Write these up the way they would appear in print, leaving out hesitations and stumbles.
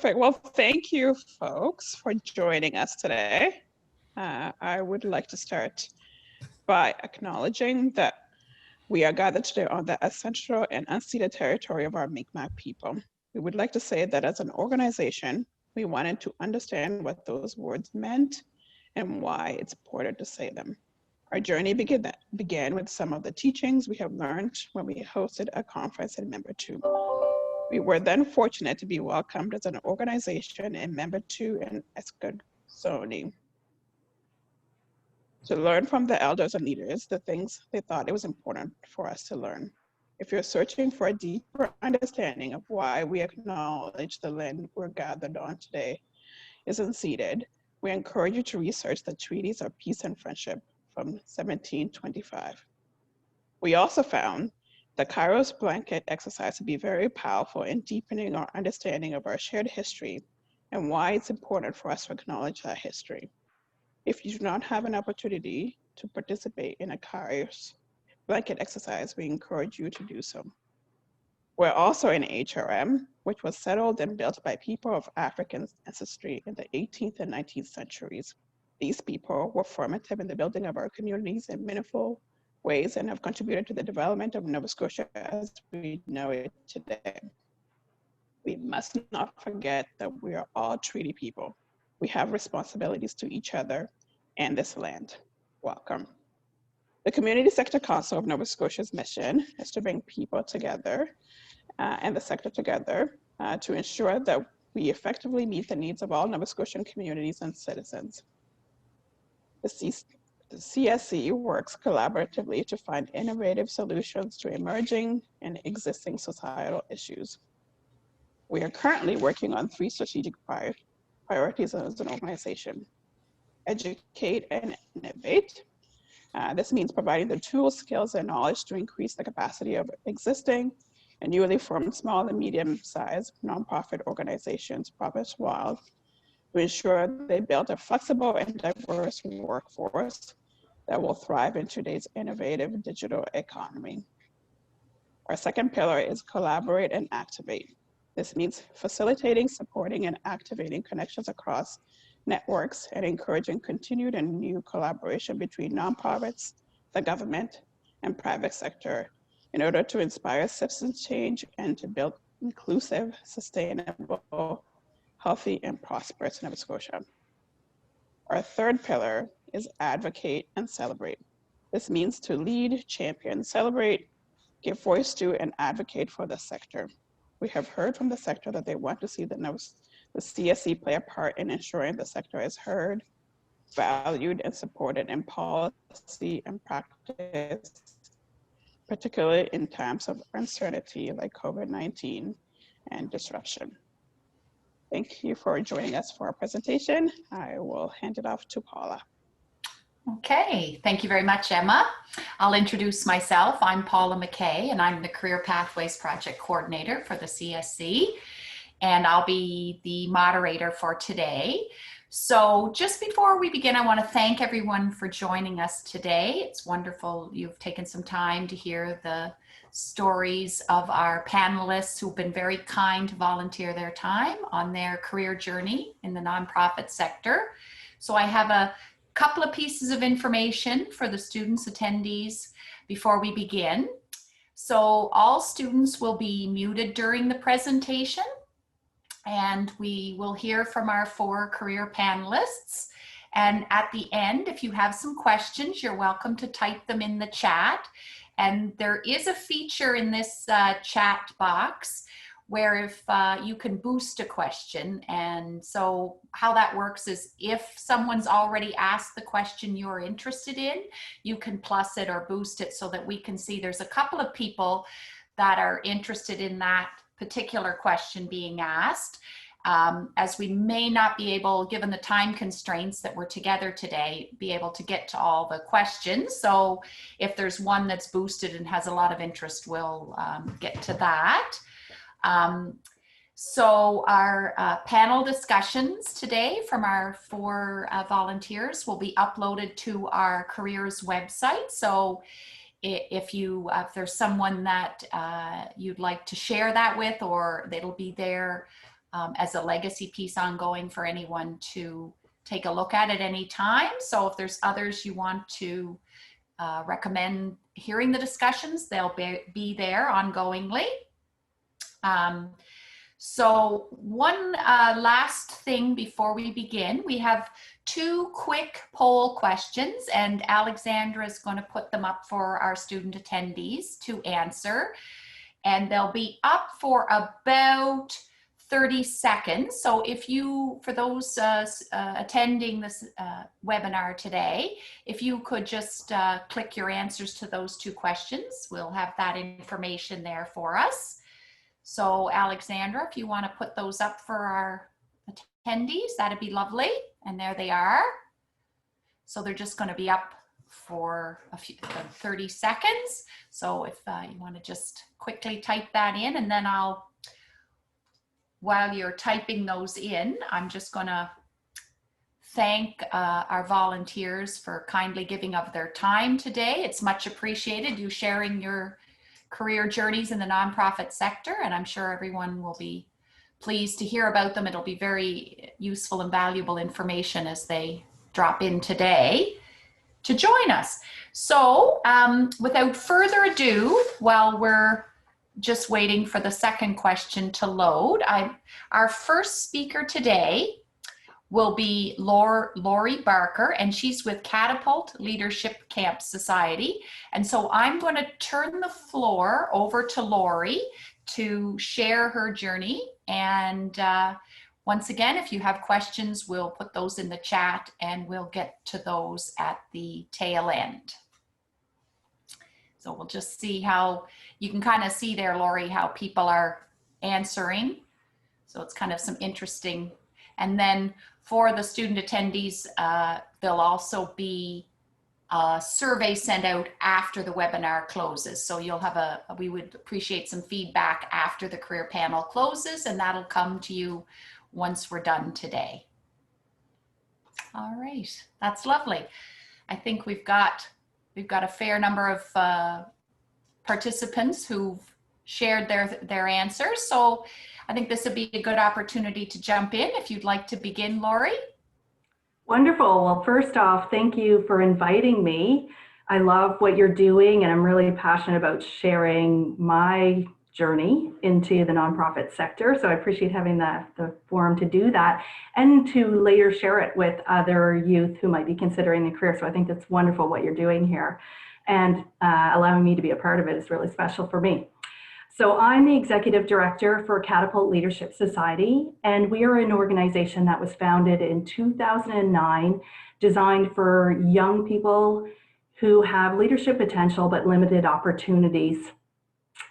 Perfect. Well, thank you, folks, for joining us today. I would like to start by acknowledging that we are gathered today on the ancestral and unceded territory of our Mi'kmaq people. We would like to say that as an organization, we wanted to understand what those words meant and why it's important to say them. Our journey began with some of the teachings we have learned when we hosted a conference in Member 2. We were then fortunate to be welcomed as an organization in Member 2 in Eskasoni to learn from the elders and leaders the things they thought it was important for us to learn. If you're searching for a deeper understanding of why we acknowledge the land we're gathered on today is unceded, we encourage you to research the treaties of peace and friendship from 1725. We also found the Kairos blanket exercise to be very powerful in deepening our understanding of our shared history and why it's important for us to acknowledge that history. If you do not have an opportunity to participate in a Kairos blanket exercise, we encourage you to do so. We're also in HRM, which was settled and built by people of African ancestry in the 18th and 19th centuries. These people were formative in the building of our communities in meaningful ways and have contributed to the development of Nova Scotia as we know it today. We must not forget that we are all treaty people. We have responsibilities to each other and this land. Welcome. The Community Sector Council of Nova Scotia's mission is to bring people together and the sector together to ensure that we effectively meet the needs of all Nova Scotian communities and citizens. The CSC works collaboratively to find innovative solutions to emerging and existing societal issues. We are currently working on 3 strategic priorities as an organization: educate and innovate. This means providing the tools, skills, and knowledge to increase the capacity of existing and newly formed small and medium-sized nonprofit organizations, profits wild, to ensure they build a flexible and diverse workforce that will thrive in today's innovative digital economy. Our second pillar is collaborate and activate. This means facilitating, supporting, and activating connections across networks and encouraging continued and new collaboration between nonprofits, the government, and private sector in order to inspire citizens change and to build inclusive, sustainable, healthy, and prosperous Nova Scotia. Our third pillar is advocate and celebrate. This means to lead, champion, celebrate, give voice to, and advocate for the sector. We have heard from the sector that they want to see the CSC play a part in ensuring the sector is heard, valued, and supported in policy and practice, particularly in times of uncertainty like COVID-19 and disruption. Thank you for joining us for our presentation. I will hand it off to Paula. Okay, thank you very much, Emma. I'll introduce myself. I'm Paula Mckay, and I'm the Career Pathways Project Coordinator for the CSC, and I'll be the moderator for today. So just before we begin, I want to thank everyone for joining us today. It's wonderful you've taken some time to hear the stories of our panelists who've been very kind to volunteer their time on their career journey in the nonprofit sector. So I have a couple of pieces of information for the students attendees before we begin. So all students will be muted during the presentation, and we will hear from our 4 career panelists. And at the end, if you have some questions, you're welcome to type them in the chat. And there is a feature in this chat box where if you can boost a question. And so how that works is if someone's already asked the question you're interested in, you can plus it or boost it so that we can see there's a couple of people that are interested in that particular question being asked. As we may not be able, given the time constraints that we're together today, be able to get to all the questions. So if there's one that's boosted and has a lot of interest, we'll get to that. So our panel discussions today from our 4 volunteers will be uploaded to our careers website. So if there's someone that you'd like to share that with, or it'll be there as a legacy piece ongoing for anyone to take a look at any time. So if there's others you want to recommend hearing the discussions, they'll be there ongoingly. So one last thing before we begin, we have 2 quick poll questions, and Alexandra is going to put them up for our student attendees to answer. And they'll be up for about 30 seconds. So if you, for those attending this webinar today, if you could just click your answers to those 2 questions, we'll have that information there for us. So Alexandra, if you want to put those up for our attendees, that'd be lovely. And there they are. So they're just going to be up for a few 30 seconds. So if you want to just quickly type that in, and then while you're typing those in, I'm just going to thank our volunteers for kindly giving of their time today. It's much appreciated, you sharing your career journeys in the nonprofit sector, and I'm sure everyone will be pleased to hear about them. It'll be very useful and valuable information as they drop in today to join us. So without further ado, while we're just waiting for the second question to load, our first speaker today will be Laurie Barker, and she's with Catapult Leadership Camp Society. And so I'm going to turn the floor over to Laurie to share her journey. And once again, if you have questions, we'll put those in the chat and we'll get to those at the tail end. So we'll just see how you can kind of see there, Laurie, how people are answering. So it's kind of some interesting. And then for the student attendees, there'll also be a survey sent out after the webinar closes. So you'll have we would appreciate some feedback after the career panel closes, and that'll come to you once we're done today. All right, that's lovely. I think we've got a fair number of participants who've shared their answers. So I think this would be a good opportunity to jump in if you'd like to begin, Laurie. Wonderful. Well, first off, thank you for inviting me. I love what you're doing, and I'm really passionate about sharing my journey into the nonprofit sector. So I appreciate having the forum to do that and to later share it with other youth who might be considering the career. So I think that's wonderful what you're doing here, and allowing me to be a part of it is really special for me. So I'm the executive director for Catapult Leadership Society, and we are an organization that was founded in 2009, designed for young people who have leadership potential but limited opportunities.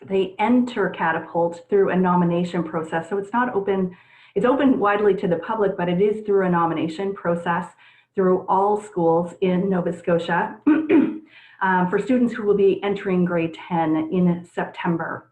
They enter Catapult through a nomination process. So it's not open, it's open widely to the public, but it is through a nomination process through all schools in Nova Scotia for students who will be entering grade 10 in September.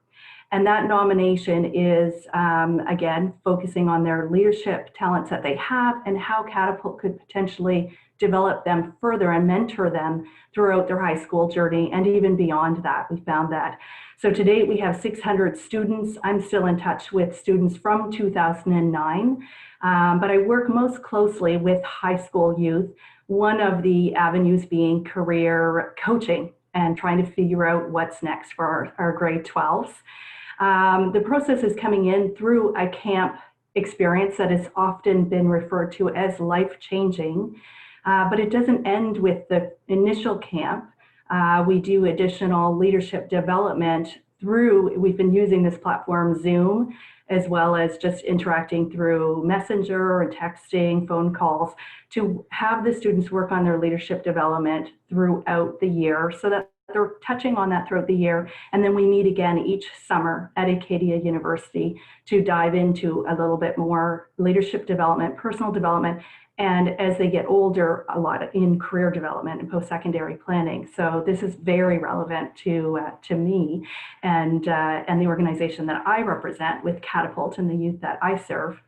And that nomination is, again, focusing on their leadership talents that they have and how Catapult could potentially develop them further and mentor them throughout their high school journey and even beyond that. We found that. So to date, we have 600 students. I'm still in touch with students from 2009, but I work most closely with high school youth, one of the avenues being career coaching and trying to figure out what's next for our grade 12s. The process is coming in through a camp experience that has often been referred to as life-changing, but it doesn't end with the initial camp. We do additional leadership development we've been using this platform Zoom, as well as just interacting through Messenger and texting, phone calls, to have the students work on their leadership development throughout the year so that they're touching on that throughout the year. And then we meet again each summer at Acadia University to dive into a little bit more leadership development, personal development, and as they get older, a lot in career development and post-secondary planning. So this is very relevant to me and the organization that I represent with Catapult and the youth that I serve.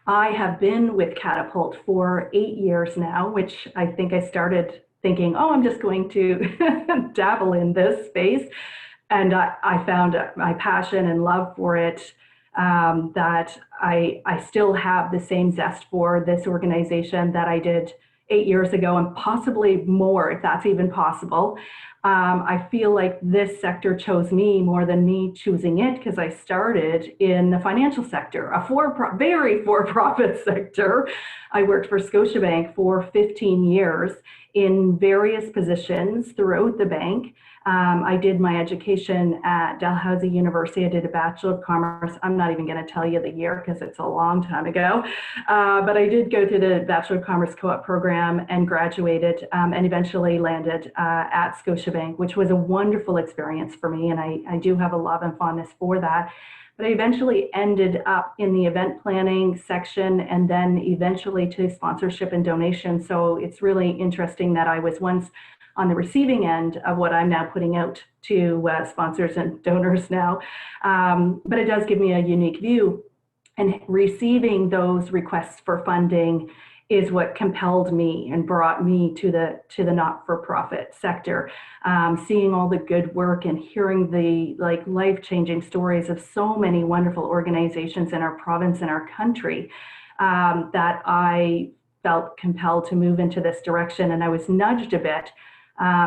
I have been with Catapult for 8 years now, which I think I started thinking, oh, I'm just going to dabble in this space. And I found my passion and love for it that I still have the same zest for this organization that I did 8 years ago, and possibly more, if that's even possible. I feel like this sector chose me more than me choosing it, because I started in the financial sector, a very for-profit sector. I worked for Scotiabank for 15 years in various positions throughout the bank. I did my education at Dalhousie University. I did a Bachelor of Commerce. I'm not even going to tell you the year because it's a long time ago. But I did go through the Bachelor of Commerce co-op program and graduated, and eventually landed at Scotiabank, which was a wonderful experience for me. And I do have a love and fondness for that. But I eventually ended up in the event planning section, and then eventually to sponsorship and donation. So it's really interesting that I was once on the receiving end of what I'm now putting out to sponsors and donors now. But it does give me a unique view, and receiving those requests for funding is what compelled me and brought me to the not-for-profit sector. Seeing all the good work and hearing the life-changing stories of so many wonderful organizations in our province and our country, that I felt compelled to move into this direction. And I was nudged a bit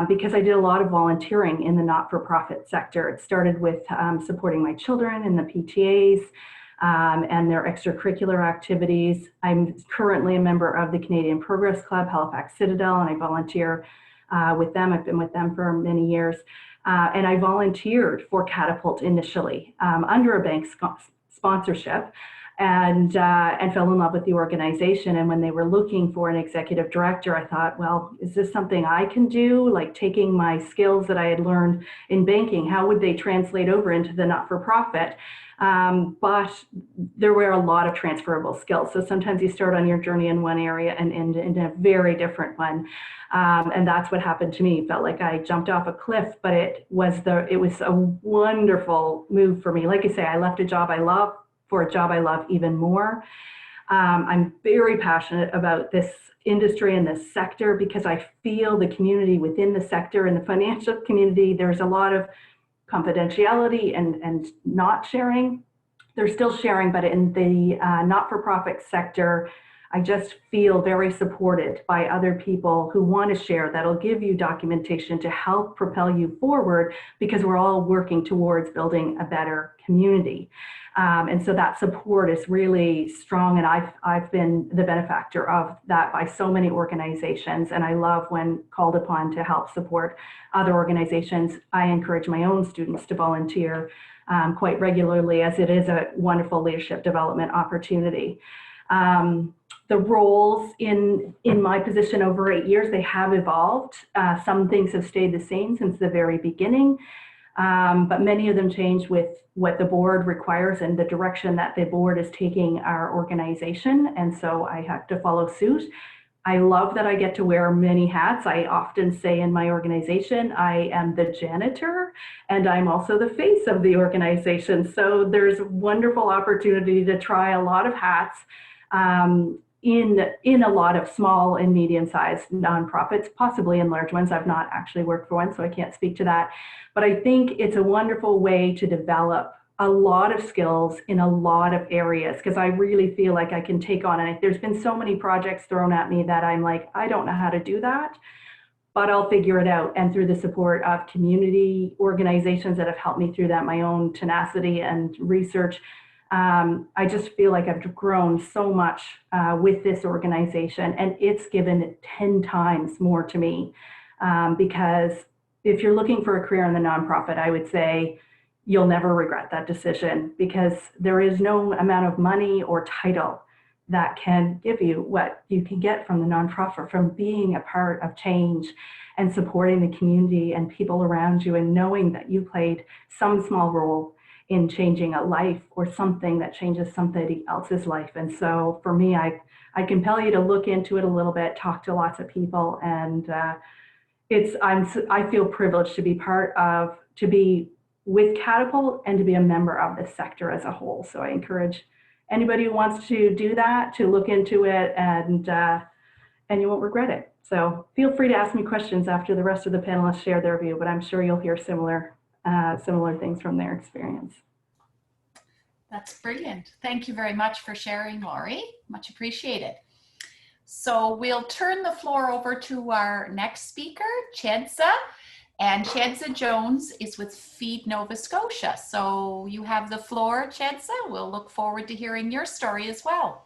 because I did a lot of volunteering in the not-for-profit sector. It started with supporting my children in the PTAs and their extracurricular activities. I'm currently a member of the Canadian Progress Club, Halifax Citadel, and I volunteer with them. I've been with them for many years. And I volunteered for Catapult initially under a bank sponsorship, and fell in love with the organization. And when they were looking for an executive director, I thought, well, is this something I can do? Like, taking my skills that I had learned in banking, how would they translate over into the not-for-profit? But there were a lot of transferable skills. So sometimes you start on your journey in one area and end in a very different one. And that's what happened to me. It felt like I jumped off a cliff, but it was a wonderful move for me. Like I say, I left a job I love for a job I love even more. I'm very passionate about this industry and this sector because I feel the community within the sector and the financial community, there's a lot of confidentiality and not sharing. They're still sharing, but in the not-for-profit sector, I just feel very supported by other people who want to share. That'll give you documentation to help propel you forward, because we're all working towards building a better community. And so that support is really strong, and I've been the benefactor of that by so many organizations, and I love when called upon to help support other organizations. I encourage my own students to volunteer quite regularly, as it is a wonderful leadership development opportunity. The roles in my position over 8 years, they have evolved. Some things have stayed the same since the very beginning, but many of them change with what the board requires and the direction that the board is taking our organization. And so I have to follow suit. I love that I get to wear many hats. I often say in my organization, I am the janitor and I'm also the face of the organization. So there's wonderful opportunity to try a lot of hats in a lot of small and medium-sized nonprofits, possibly in large ones. I've not actually worked for one, so I can't speak to that. But I think it's a wonderful way to develop a lot of skills in a lot of areas, because I really feel like I can take on, and there's been so many projects thrown at me that I'm like, I don't know how to do that, but I'll figure it out. And through the support of community organizations that have helped me through that, my own tenacity and research, I just feel like I've grown so much with this organization, and it's given 10 times more to me, because if you're looking for a career in the nonprofit, I would say you'll never regret that decision, because there is no amount of money or title that can give you what you can get from the nonprofit, from being a part of change and supporting the community and people around you, and knowing that you played some small role in changing a life or something that changes somebody else's life. And so for me, I compel you to look into it a little bit, talk to lots of people, and I feel privileged to be with Catapult and to be a member of this sector as a whole. So I encourage anybody who wants to do that to look into it, and you won't regret it. So feel free to ask me questions after the rest of the panelists share their view, but I'm sure you'll hear similar things from their experience. That's brilliant. Thank you very much for sharing, Laurie. Much appreciated. So we'll turn the floor over to our next speaker, Chieza. And Chieza Jones is with Feed Nova Scotia. So you have the floor, Chieza. We'll look forward to hearing your story as well.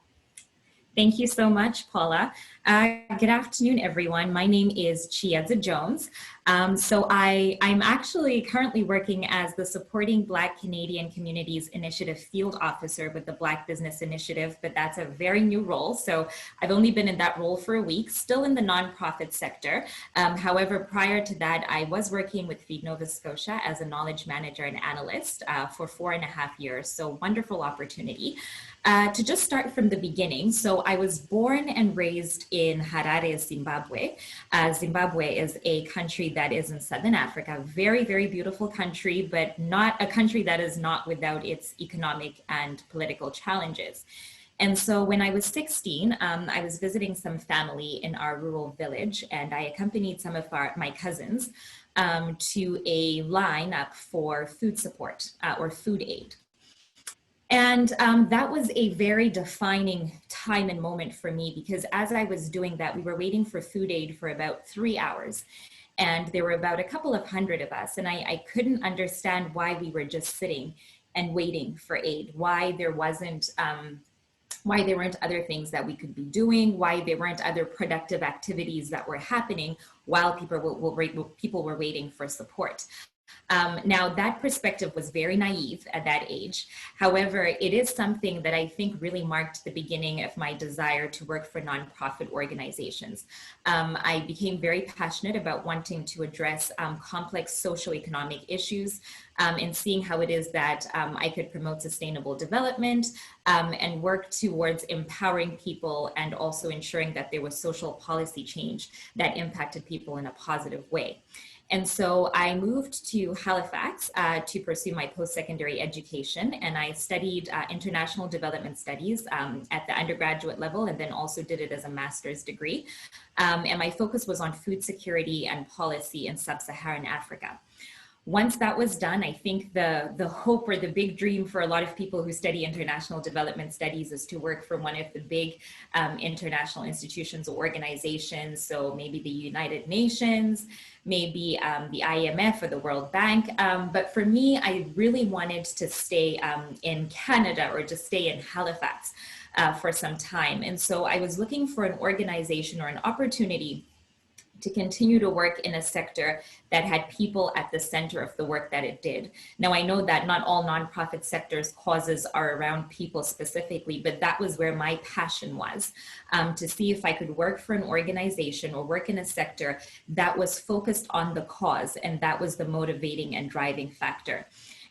Thank you so much, Paula. Good afternoon, everyone. My name is Chieza Jones. I'm actually currently working as the Supporting Black Canadian Communities Initiative Field Officer with the Black Business Initiative, but that's a very new role. So I've only been in that role for a week, still in the nonprofit sector. However, prior to that, I was working with Feed Nova Scotia as a knowledge manager and analyst for 4.5 years. So wonderful opportunity. To just start from the beginning, so I was born and raised in Harare, Zimbabwe. Zimbabwe is a country that is in Southern Africa, very, very beautiful country, but not a country that is not without its economic and political challenges. And so when I was 16, I was visiting some family in our rural village, and I accompanied some of my cousins to a lineup for food support or food aid. And that was a very defining time and moment for me, because as I was doing that, we were waiting for food aid for about 3 hours. And there were about a couple of hundred of us. And I couldn't understand why we were just sitting and waiting for aid, why there weren't other things that we could be doing, why there weren't other productive activities that were happening while people were waiting for support. Now, that perspective was very naive at that age. However, it is something that I think really marked the beginning of my desire to work for nonprofit organizations. I became very passionate about wanting to address complex socioeconomic issues and seeing how it is that I could promote sustainable development and work towards empowering people and also ensuring that there was social policy change that impacted people in a positive way. And so I moved to Halifax to pursue my post-secondary education, and I studied international development studies at the undergraduate level, and then also did it as a master's degree. And my focus was on food security and policy in sub-Saharan Africa. Once that was done, I think the hope or the big dream for a lot of people who study international development studies is to work for one of the big international institutions or organizations. So maybe the United Nations, maybe the IMF or the World Bank. But for me, I really wanted to stay in Canada or just stay in Halifax for some time. And so I was looking for an organization or an opportunity to continue to work in a sector that had people at the center of the work that it did. Now, I know that not all nonprofit sectors causes are around people specifically, but that was where my passion was, to see if I could work for an organization or work in a sector that was focused on the cause, and that was the motivating and driving factor.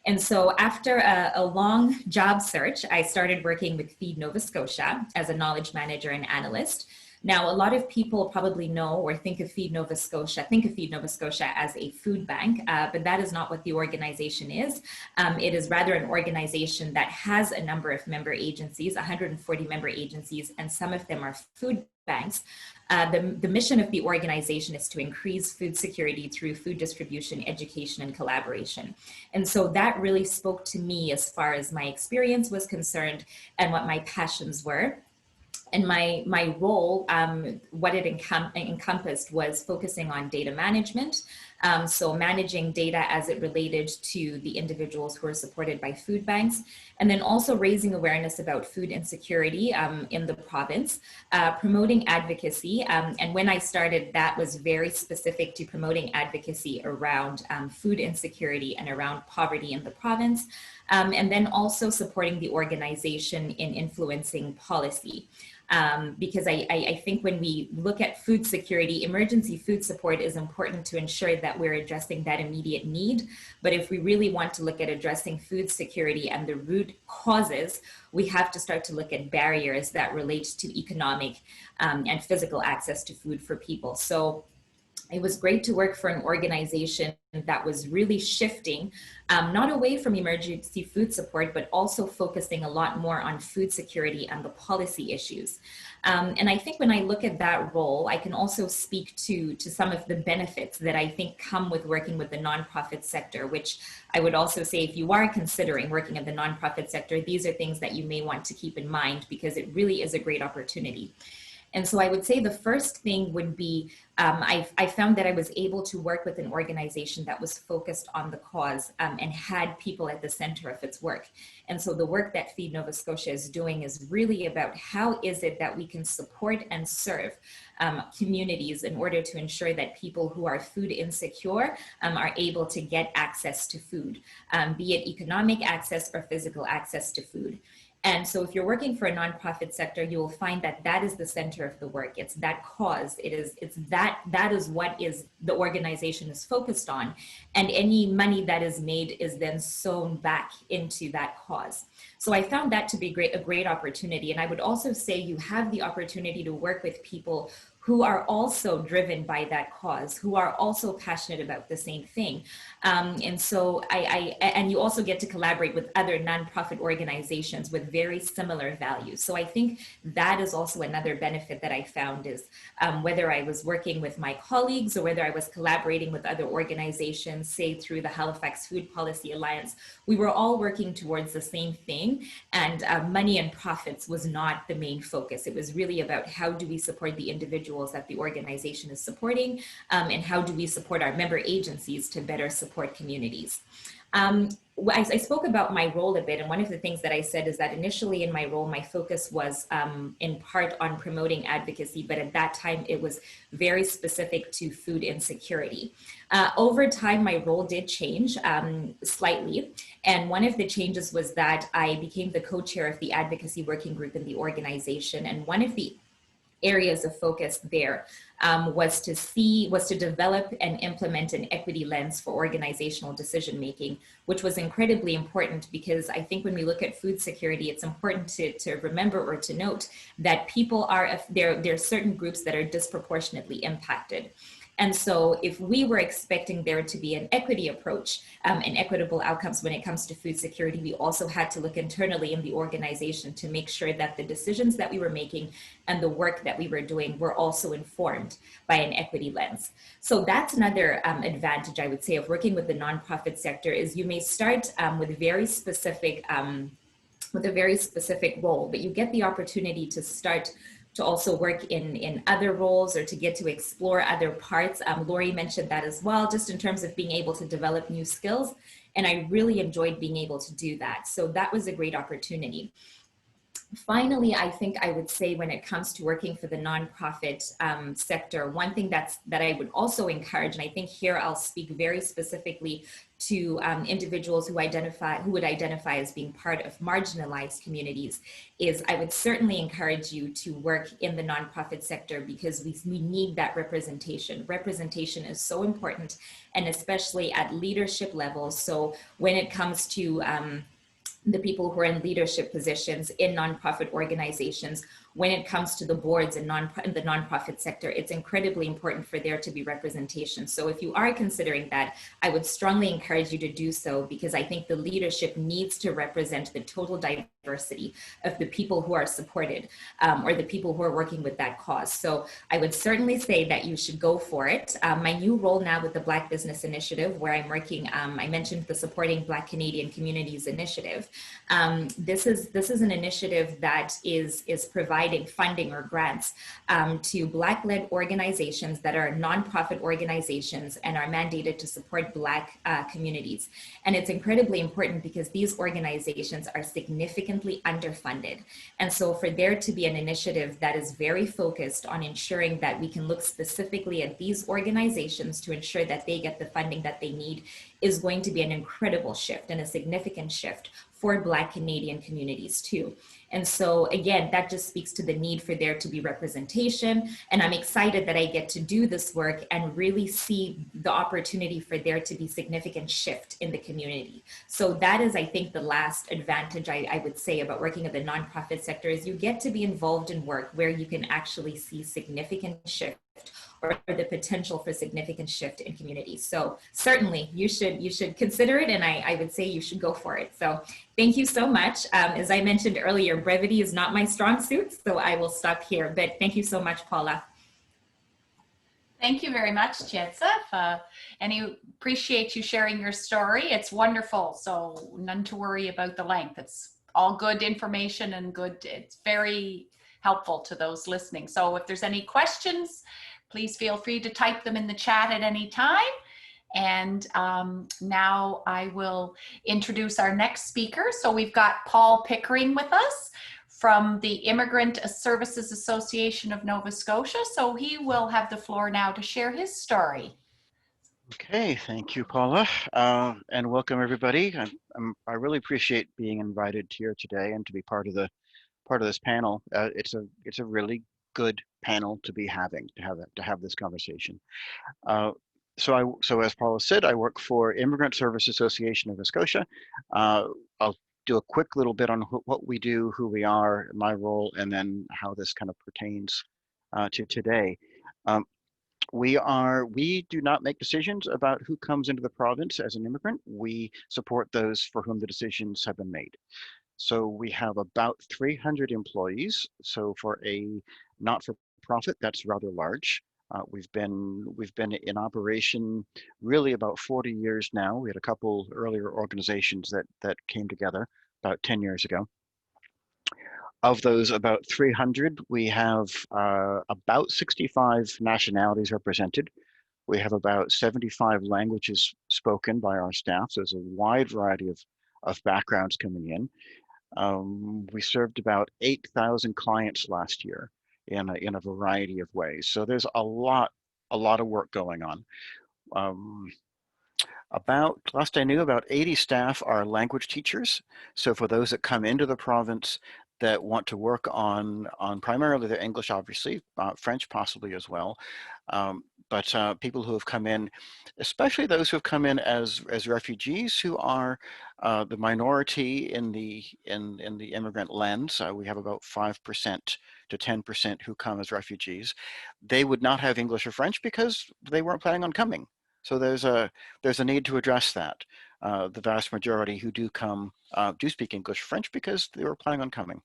And so after a long job search, I started working with Feed Nova Scotia as a knowledge manager and analyst. Now, a lot of people probably know or think of Feed Nova Scotia as a food bank, but that is not what the organization is. It is rather an organization that has a number of member agencies, 140 member agencies, and some of them are food banks. The mission of the organization is to increase food security through food distribution, education, and collaboration. And so that really spoke to me as far as my experience was concerned and what my passions were. And my role, what it encompassed was focusing on data management. So managing data as it related to the individuals who are supported by food banks, and then also raising awareness about food insecurity in the province, promoting advocacy. And when I started, that was very specific to promoting advocacy around food insecurity and around poverty in the province. And then also supporting the organization in influencing policy. Because I think when we look at food security, emergency food support is important to ensure that we're addressing that immediate need. But if we really want to look at addressing food security and the root causes, we have to start to look at barriers that relate to economic and physical access to food for people. So it was great to work for an organization that was really shifting, not away from emergency food support, but also focusing a lot more on food security and the policy issues. And I think when I look at that role, I can also speak to some of the benefits that I think come with working with the nonprofit sector, which I would also say if you are considering working in the nonprofit sector, these are things that you may want to keep in mind because it really is a great opportunity. And so I would say the first thing would be, I found that I was able to work with an organization that was focused on the cause and had people at the center of its work. And so the work that Feed Nova Scotia is doing is really about how is it that we can support and serve communities in order to ensure that people who are food insecure are able to get access to food, be it economic access or physical access to food. And so if you're working for a nonprofit sector, you will find that that is the center of the work. It's that cause. That is what is the organization is focused on. And any money that is made is then sewn back into that cause. So I found that to be a great opportunity. And I would also say you have the opportunity to work with people who are also driven by that cause, who are also passionate about the same thing. And so and you also get to collaborate with other nonprofit organizations with very similar values. So I think that is also another benefit that I found is whether I was working with my colleagues or whether I was collaborating with other organizations, say through the Halifax Food Policy Alliance, we were all working towards the same thing, and money and profits was not the main focus. It was really about how do we support the individuals that the organization is supporting, and how do we support our member agencies to better support communities. I spoke about my role a bit, and one of the things that I said is that initially in my role, my focus was in part on promoting advocacy, but at that time it was very specific to food insecurity. Over time, my role did change slightly, and one of the changes was that I became the co-chair of the advocacy working group in the organization, and one of the areas of focus there was to develop and implement an equity lens for organizational decision making, which was incredibly important because I think when we look at food security, it's important to remember or to note that people there are certain groups that are disproportionately impacted. And so if we were expecting there to be an equity approach and equitable outcomes when it comes to food security, we also had to look internally in the organization to make sure that the decisions that we were making and the work that we were doing were also informed by an equity lens. So that's another advantage, I would say, of working with the nonprofit sector is you may start with a very specific role, but you get the opportunity to start to also work in other roles or to get to explore other parts. Laurie mentioned that as well, just in terms of being able to develop new skills. And I really enjoyed being able to do that. So that was a great opportunity. Finally, I think I would say when it comes to working for the nonprofit sector, one thing that I would also encourage, and I think here I'll speak very specifically to individuals who would identify as being part of marginalized communities, is I would certainly encourage you to work in the nonprofit sector because we need that representation. Representation is so important, and especially at leadership levels. So when it comes to the people who are in leadership positions in nonprofit organizations, when it comes to the boards in the nonprofit sector, it's incredibly important for there to be representation. So if you are considering that, I would strongly encourage you to do so because I think the leadership needs to represent the total diversity of the people who are supported or the people who are working with that cause. So I would certainly say that you should go for it. My new role now with the Black Business Initiative, where I'm working, I mentioned the Supporting Black Canadian Communities Initiative. This is an initiative that is providing funding or grants to Black-led organizations that are nonprofit organizations and are mandated to support Black communities. And it's incredibly important because these organizations are significantly underfunded. And so for there to be an initiative that is very focused on ensuring that we can look specifically at these organizations to ensure that they get the funding that they need is going to be an incredible shift and a significant shift for Black Canadian communities too. And so again, that just speaks to the need for there to be representation. And I'm excited that I get to do this work and really see the opportunity for there to be significant shift in the community. So that is, I think, the last advantage I would say about working in the nonprofit sector is you get to be involved in work where you can actually see significant shift or the potential for significant shift in communities. So certainly you should consider it, and I would say you should go for it. So thank you so much. As I mentioned earlier, brevity is not my strong suit, so I will stop here. But thank you so much, Paula. Thank you very much, Chieza. And I appreciate you sharing your story. It's wonderful, so none to worry about the length. It's all good information and good. It's very helpful to those listening. So if there's any questions, please feel free to type them in the chat at any time. And now I will introduce our next speaker. So we've got Paul Pickering with us from the Immigrant Services Association of Nova Scotia. So he will have the floor now to share his story. Okay, thank you, Paula, and welcome everybody. I really appreciate being invited here today and to be part of this panel. It's a really good panel to be having to have this conversation. So as Paula said, I work for Immigrant Services Association of Nova Scotia. I'll do a quick little bit on what we do, who we are, my role, and then how this kind of pertains to today. We do not make decisions about who comes into the province as an immigrant. We support those for whom the decisions have been made. So we have about 300 employees. So for a not-for-profit, that's rather large. We've been in operation really about 40 years now. We had a couple earlier organizations that came together about 10 years ago. Of those about 300, we have about 65 nationalities represented. We have about 75 languages spoken by our staff. So there's a wide variety of backgrounds coming in. We served about 8,000 clients last year in a variety of ways. So there's a lot of work going on. Last I knew, about 80 staff are language teachers. So for those that come into the province that want to work on primarily their English, obviously, French possibly as well, but people who have come in, especially those who have come in as refugees, who are the minority in the immigrant lens. We have about 5% to 10% who come as refugees. They would not have English or French because they weren't planning on coming. So there's a need to address that. The vast majority who do come do speak English or French because they were planning on coming.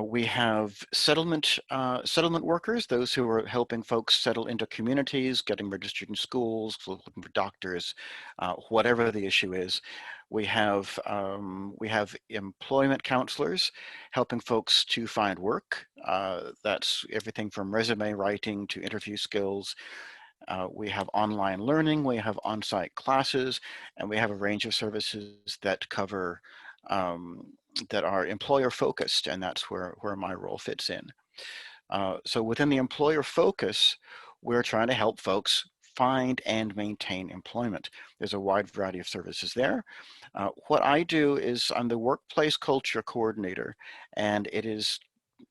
We have settlement workers, those who are helping folks settle into communities, getting registered in schools, looking for doctors, whatever the issue is. We have employment counselors helping folks to find work. That's everything from resume writing to interview skills. We have online learning, we have on-site classes, and we have a range of services that cover that are employer focused, and that's where my role fits in. So within the employer focus, we're trying to help folks find and maintain employment. There's a wide variety of services there. What I do is I'm the workplace culture coordinator, and it is,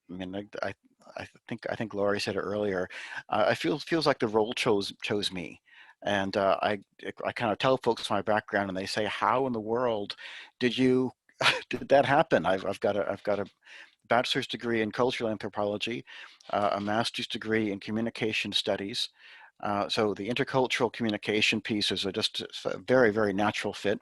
I mean, I think Laurie said it earlier. Feels like the role chose me, and I kind of tell folks my background, and they say, "How in the world did that happen?" I've got a bachelor's degree in cultural anthropology, a master's degree in communication studies. So the intercultural communication piece is just a very, very natural fit.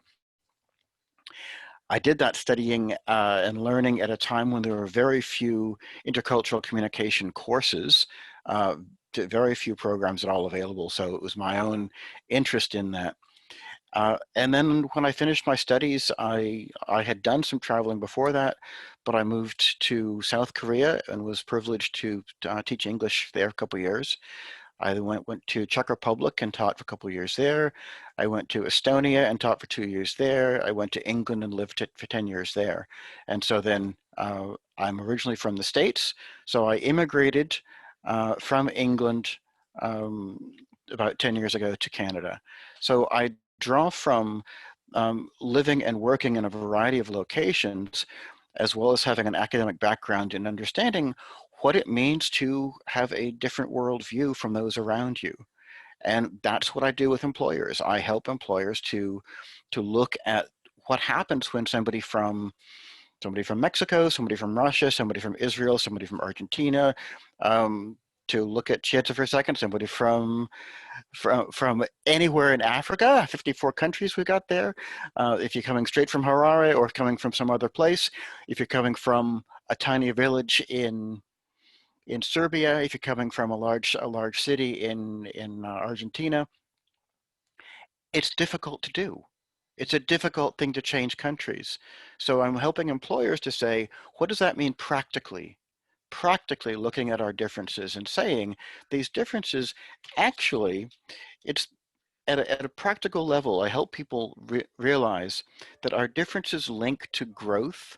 I did that studying and learning at a time when there were very few intercultural communication courses, very few programs at all available. So it was my own interest in that. And then when I finished my studies, I had done some traveling before that, but I moved to South Korea and was privileged to teach English there a couple of years. I went to Czech Republic and taught for a couple of years there. I went to Estonia and taught for 2 years there. I went to England and lived for 10 years there. And so then I'm originally from the States. So I immigrated from England about 10 years ago to Canada. So I draw from living and working in a variety of locations, as well as having an academic background and understanding what it means to have a different worldview from those around you. And that's what I do with employers. I help employers to look at what happens when somebody from Mexico, somebody from Russia, somebody from Israel, somebody from Argentina, to look at Chieza for a second, somebody from anywhere in Africa, 54 countries we got there. If you're coming straight from Harare or coming from some other place, if you're coming from a tiny village in Serbia, if you're coming from a large city in Argentina, it's difficult to do. It's a difficult thing to change countries. So I'm helping employers to say, what does that mean practically? Practically looking at our differences and saying these differences actually, it's at a practical level, I help people realize that our differences link to growth,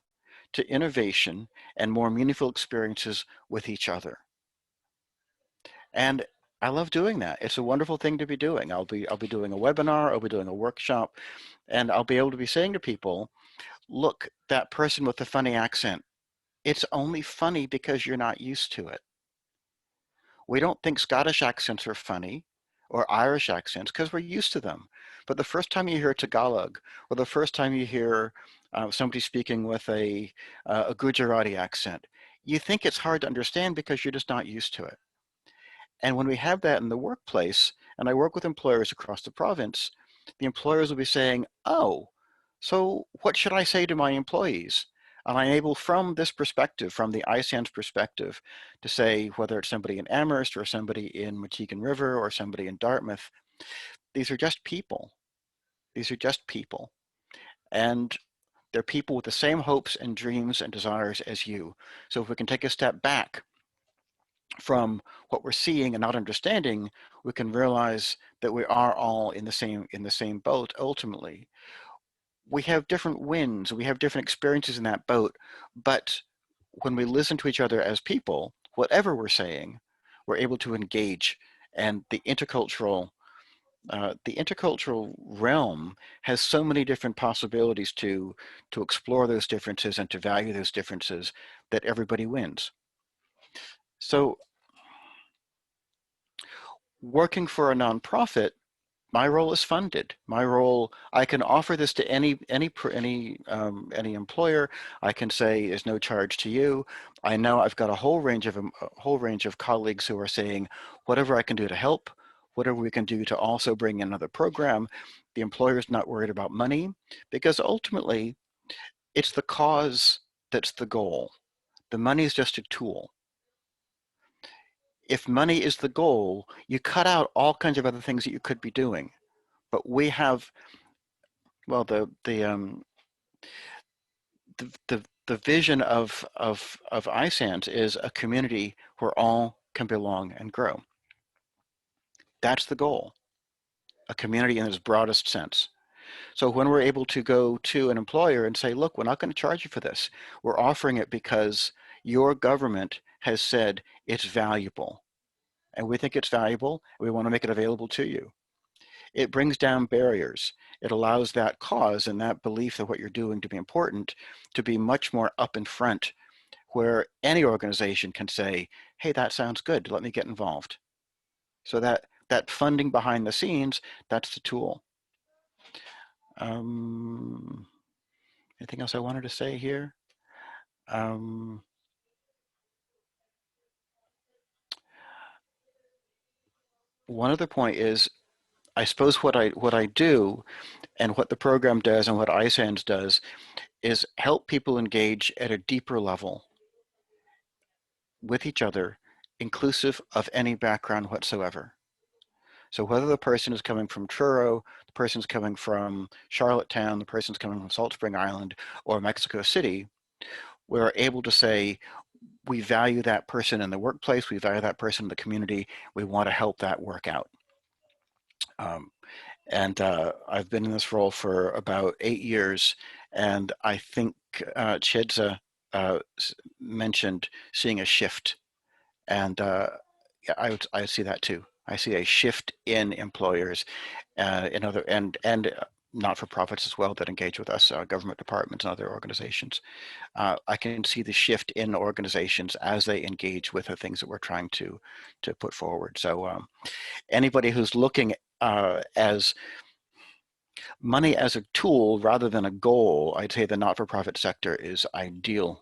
to innovation, and more meaningful experiences with each other. And I love doing that. It's a wonderful thing to be doing. I'll be doing a webinar, I'll be doing a workshop, and I'll be able to be saying to people, look, that person with the funny accent, it's only funny because you're not used to it. We don't think Scottish accents are funny or Irish accents because we're used to them. But the first time you hear Tagalog, or the first time you hear somebody speaking with a Gujarati accent, you think it's hard to understand because you're just not used to it. And when we have that in the workplace, and I work with employers across the province, the employers will be saying, oh, so what should I say to my employees? And I'm able from this perspective, from the ISAN's perspective, to say whether it's somebody in Amherst or somebody in Muskegon River or somebody in Dartmouth, these are just people. These are just people. And they're people with the same hopes and dreams and desires as you. So if we can take a step back from what we're seeing and not understanding, we can realize that we are all in the same boat ultimately. We have different wins, we have different experiences in that boat, but when we listen to each other as people, whatever we're saying, we're able to engage. And the intercultural realm has so many different possibilities to explore those differences and to value those differences that everybody wins. So working for a nonprofit, my role is funded. My role, I can offer this to any employer. I can say there's no charge to you. I know I've got a whole range of colleagues who are saying whatever I can do to help, whatever we can do to also bring in another program. The employer's not worried about money because ultimately it's the cause that's the goal. The money is just a tool. If money is the goal, you cut out all kinds of other things that you could be doing. But we have, well, the vision of ISANS is a community where all can belong and grow. That's the goal, a community in its broadest sense. So when we're able to go to an employer and say, look, we're not going to charge you for this. We're offering it because your government has said it's valuable. And we think it's valuable. We want to make it available to you. It brings down barriers. It allows that cause and that belief that what you're doing to be important to be much more up in front, where any organization can say, hey, that sounds good, let me get involved. So that funding behind the scenes, that's the tool. Anything else I wanted to say here? One other point is, I suppose what I do and what the program does and what ISANS does is help people engage at a deeper level with each other, inclusive of any background whatsoever. So whether the person is coming from Truro, the person's coming from Charlottetown, the person's coming from Salt Spring Island or Mexico City, we're able to say, we value that person in the workplace, we value that person in the community, we want to help that work out. I've been in this role for about 8 years, and I think Chieza mentioned seeing a shift, and yeah, I see that too. I see a shift in employers, not-for-profits as well that engage with us, government departments and other organizations. I can see the shift in organizations as they engage with the things that we're trying to put forward. So anybody who's looking as money as a tool rather than a goal, I'd say the not-for-profit sector is ideal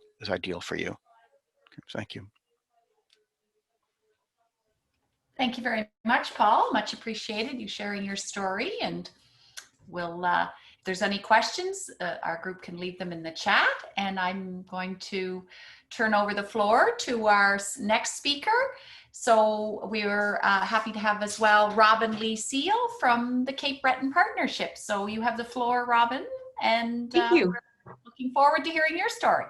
for you. Thank you. Thank you very much, Paul. Much appreciated you sharing your story. And we'll, if there's any questions, our group can leave them in the chat. And I'm going to turn over the floor to our next speaker. So we're happy to have as well Robin Lee Seal from the Cape Breton Partnership. So you have the floor, Robin, and Thank you. We're looking forward to hearing your story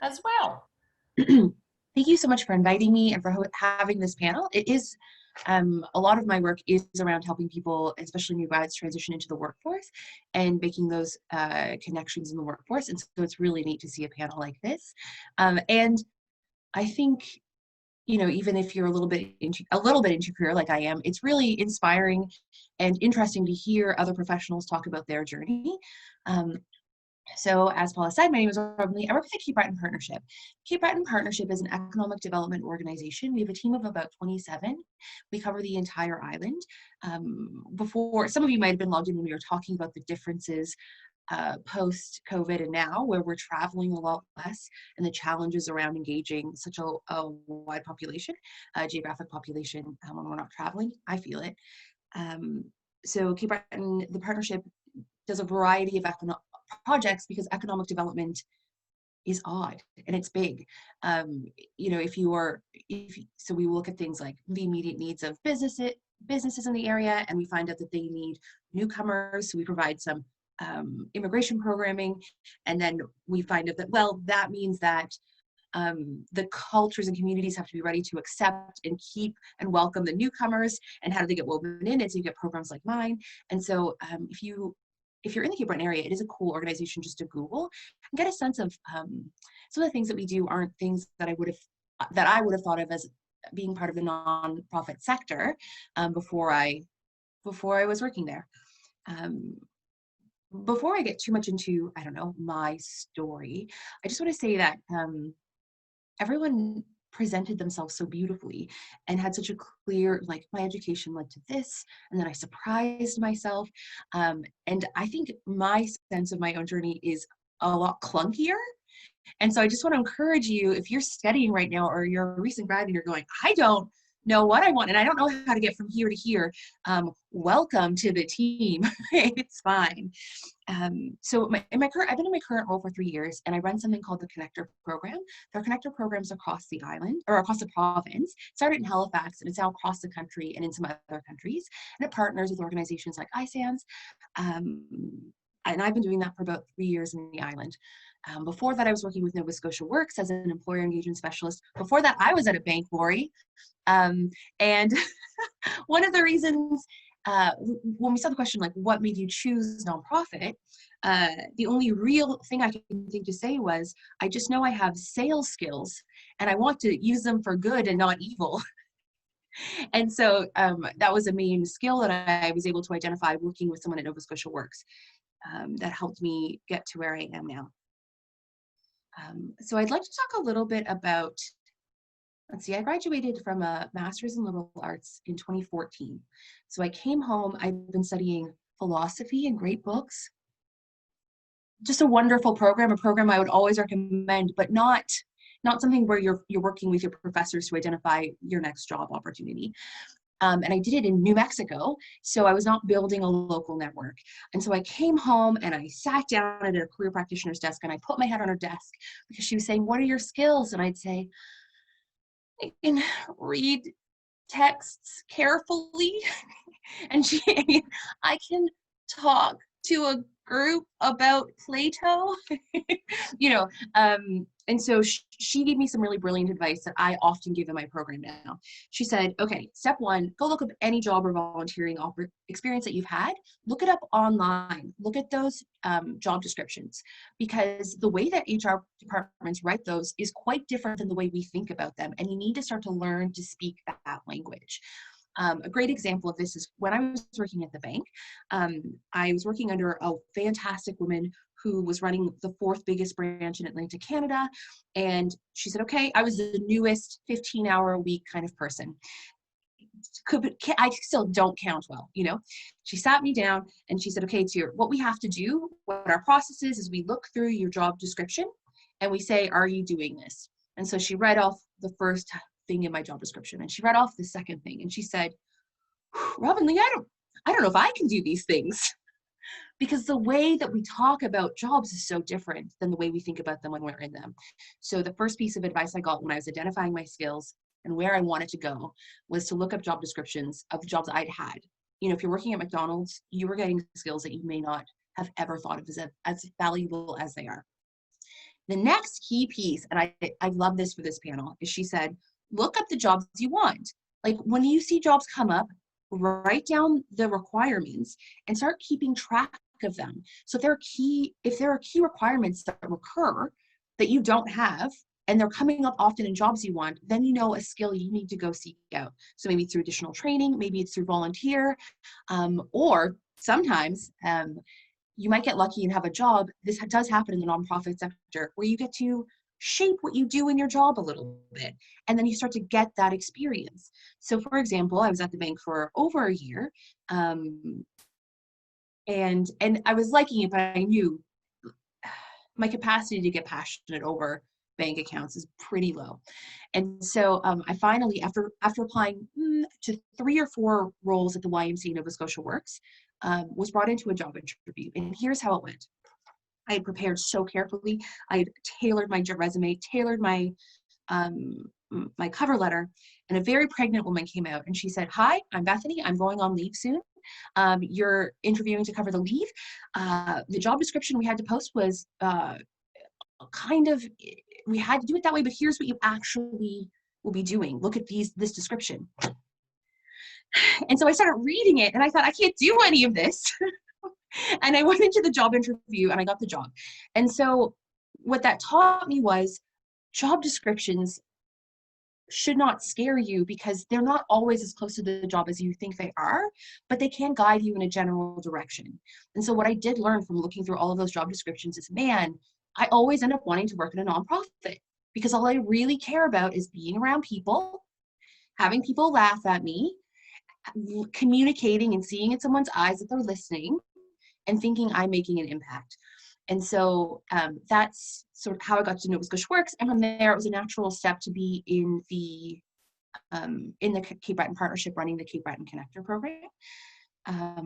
as well. Thank you so much for inviting me and for having this panel. It is, a lot of my work is around helping people, especially new grads, transition into the workforce and making those connections in the workforce. And so it's really neat to see a panel like this. And I think, you know, even if you're a little bit into career like I am, it's really inspiring and interesting to hear other professionals talk about their journey. So as Paula said, my name is Robin Lee. I work with the Cape Breton Partnership. Cape Breton Partnership is an economic development organization. We have a team of about 27. We cover the entire island. Before, some of you might have been logged in when we were talking about the differences post-COVID and now, where we're traveling a lot less, and the challenges around engaging such a wide population, geographic population, when we're not traveling. I feel it. So Cape Breton, the partnership, does a variety of projects because economic development is odd and it's big. You know, so we look at things like the immediate needs of businesses in the area, and we find out that they need newcomers. So we provide some immigration programming, and then we find out that, well, that means that the cultures and communities have to be ready to accept and keep and welcome the newcomers, and how do they get woven in? And so you get programs like mine. And so if you're in the Cape Breton area, it is a cool organization just to Google and get a sense of some of the things that we do aren't things that I would have thought of as being part of the nonprofit sector before I was working there. Before I get too much into, I don't know, my story, I just want to say that everyone presented themselves so beautifully and had such a clear, like, my education led to this, and then I surprised myself. And I think my sense of my own journey is a lot clunkier. And so I just want to encourage you, if you're studying right now or you're a recent grad and you're going, I don't know what I want and I don't know how to get from here to here, welcome to the team. It's fine. So I've been in my current role for 3 years, and I run something called the Connector Program. There are Connector programs across the island, or across the province. It started in Halifax, and it's now across the country and in some other countries. And it partners with organizations like ISANS. And I've been doing that for about 3 years in the island. Before that, I was working with Nova Scotia Works as an employer engagement specialist. Before that, I was at a bank, Laurie. And one of the reasons, when we saw the question, like, what made you choose nonprofit? The only real thing I can think to say was, I just know I have sales skills and I want to use them for good and not evil. And so that was a main skill that I was able to identify working with someone at Nova Scotia Works that helped me get to where I am now. So I'd like to talk a little bit about, let's see, I graduated from a master's in liberal arts in 2014. So I came home, I've been studying philosophy and great books. Just a wonderful program, a program I would always recommend, but not something where you're working with your professors to identify your next job opportunity. And I did it in New Mexico, so I was not building a local network. And so I came home and I sat down at a career practitioner's desk and I put my head on her desk because she was saying, what are your skills? And I'd say, I can read texts carefully and I can talk to a group about Plato, you know, and so she gave me some really brilliant advice that I often give in my program now. She said, okay, step one, go look up any job or volunteering experience that you've had, look it up online, look at those job descriptions, because the way that HR departments write those is quite different than the way we think about them, and you need to start to learn to speak that language. A great example of this is when I was working at the bank. I was working under a fantastic woman who was running the 4th biggest branch in Atlantic Canada. And she said, okay, I was the newest 15-hour-a-week kind of person. I still don't count well, you know. She sat me down and she said, okay, what we have to do, what our process is we look through your job description and we say, are you doing this? And so she read off the first thing in my job description and she read off the second thing and she said, Robin Lee, I don't know if I can do these things. Because the way that we talk about jobs is so different than the way we think about them when we're in them. So the first piece of advice I got when I was identifying my skills and where I wanted to go was to look up job descriptions of jobs I'd had. You know, if you're working at McDonald's, you were getting skills that you may not have ever thought of as valuable as they are. The next key piece, and I love this for this panel, is she said, look up the jobs you want. Like when you see jobs come up, write down the requirements and start keeping track of them. So if there are key requirements that recur that you don't have, and they're coming up often in jobs you want, then you know a skill you need to go seek out. So maybe through additional training, maybe it's through volunteer, or sometimes you might get lucky and have a job. This does happen in the nonprofit sector where you get to shape what you do in your job a little bit, and then you start to get that experience. So for example, I was at the bank for over a year, and I was liking it, but I knew my capacity to get passionate over bank accounts is pretty low. And so I finally, after applying to 3 or 4 roles at the YMCA Nova Scotia Works, was brought into a job interview. And here's how it went. I had prepared so carefully. I had tailored my resume, tailored my my cover letter, and a very pregnant woman came out and she said, hi, I'm Bethany. I'm going on leave soon. You're interviewing to cover the leave. The job description we had to post was we had to do it that way, but here's what you actually will be doing. Look at this description. And so I started reading it and I thought, I can't do any of this. And I went into the job interview and I got the job. And so what that taught me was job descriptions should not scare you because they're not always as close to the job as you think they are, but they can guide you in a general direction. And so what I did learn from looking through all of those job descriptions is, man, I always end up wanting to work in a nonprofit because all I really care about is being around people, having people laugh at me, communicating and seeing in someone's eyes that they're listening and thinking I'm making an impact. And so that's sort of how I got to Nova Scotia Works. And from there, it was a natural step to be in the Cape Breton Partnership running the Cape Breton Connector program. I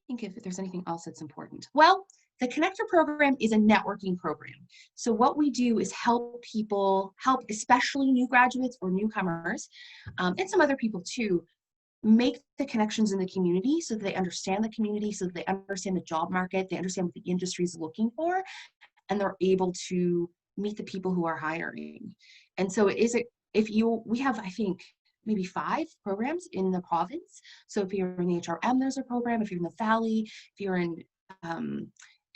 think if there's anything else that's important. Well, the Connector program is a networking program. So what we do is help especially new graduates or newcomers, and some other people too, make the connections in the community so that they understand the community, so that they understand the job market, they understand what the industry is looking for, and they're able to meet the people who are hiring. And so we have, I think, maybe 5 programs in the province. So if you're in the HRM, there's a program. If you're in the Valley, if you're in